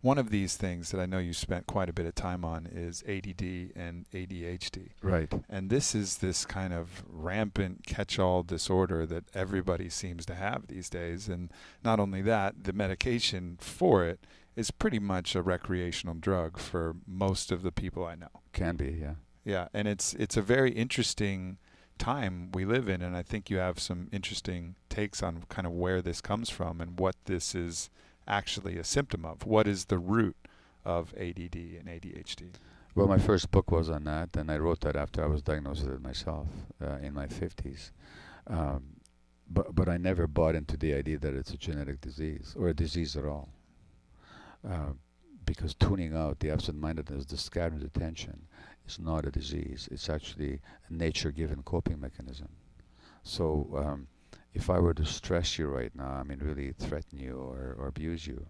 One of these things that I know you spent quite a bit of time on is ADD and ADHD. Right. And this is this kind of rampant catch-all disorder that everybody seems to have these days. And not only that, the medication for it is pretty much a recreational drug for most of the people I know. Can be, yeah. Yeah, and it's a very interesting time we live in, and I think you have some interesting takes on kind of where this comes from and what this is actually a symptom of. What is the root of ADD and ADHD? Well, my first book was on that, and I wrote that after I was diagnosed with it myself in my 50s. But I never bought into the idea that it's a genetic disease or a disease at all. Because tuning out the absent-mindedness, the scattered attention, is not a disease. It's actually a nature-given coping mechanism. So if I were to stress you right now, I mean really threaten you or abuse you,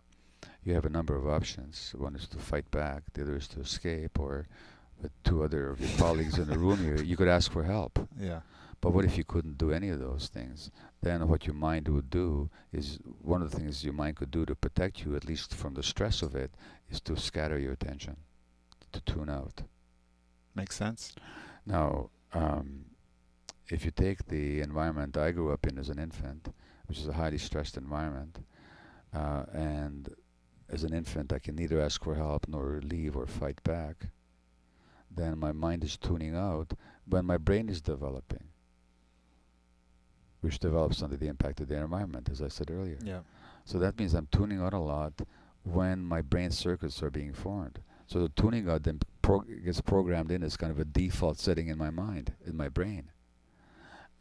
you have a number of options. One is to fight back, the other is to escape, or with two other of your colleagues in the room here, you could ask for help. Yeah. But what if you couldn't do any of those things? Then what your mind would do is, one of the things your mind could do to protect you, at least from the stress of it, is to scatter your attention, to tune out. Makes sense. Now, if you take the environment I grew up in as an infant, which is a highly stressed environment, and as an infant I can neither ask for help nor leave or fight back, then my mind is tuning out when my brain is developing, which develops under the impact of the environment, as I said earlier. Yeah. So that means I'm tuning out a lot when my brain circuits are being formed. So the tuning out then gets programmed in as kind of a default setting in my mind, in my brain.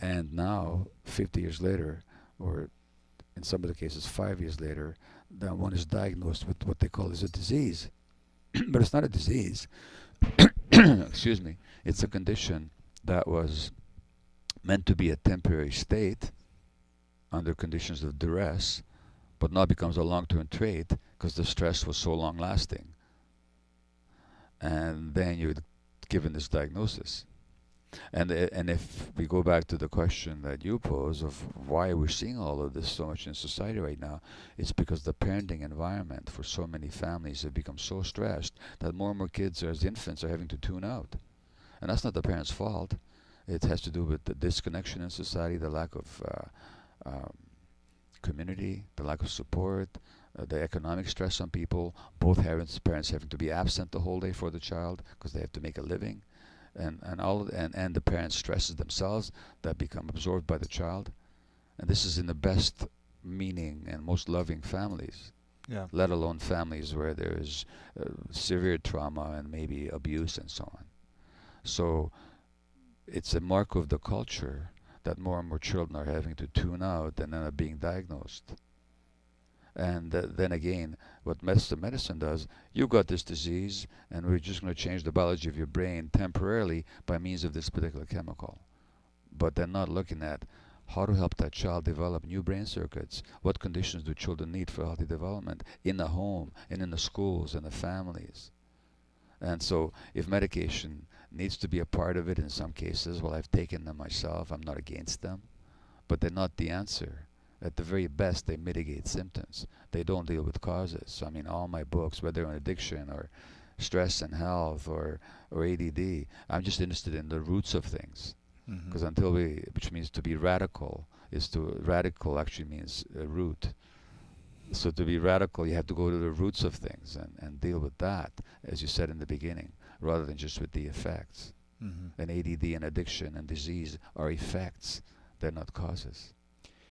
And now, 50 years later, or in some of the cases 5 years later, then one is diagnosed with what they call as a disease. But it's not a disease. Excuse me. It's a condition that was meant to be a temporary state under conditions of duress, but now becomes a long-term trait because the stress was so long-lasting. And then you're given this diagnosis. And if we go back to the question that you pose of why we're seeing all of this so much in society right now, it's because the parenting environment for so many families have become so stressed that more and more kids as infants are having to tune out. And that's not the parents' fault. It has to do with the disconnection in society, the lack of community, the lack of support, the economic stress on people, both parents having to be absent the whole day for the child because they have to make a living, and the parents' stresses themselves that become absorbed by the child. And this is in the best meaning and most loving families, let alone families where there is severe trauma and maybe abuse and so on. So it's a mark of the culture that more and more children are having to tune out and then are being diagnosed. And then again, what medicine does, you've got this disease, and we're just going to change the biology of your brain temporarily by means of this particular chemical. But they're not looking at how to help that child develop new brain circuits. What conditions do children need for healthy development in the home and in the schools and the families? And so if medication needs to be a part of it in some cases, well, I've taken them myself, I'm not against them, but they're not the answer. At the very best, they mitigate symptoms. They don't deal with causes. So, I mean, all my books, whether on addiction or stress and health or ADD, I'm just interested in the roots of things. Because which means to be radical, radical actually means root. So to be radical, you have to go to the roots of things and deal with that, as you said in the beginning, rather than just with the effects. And ADD and addiction and disease are effects, they're not causes.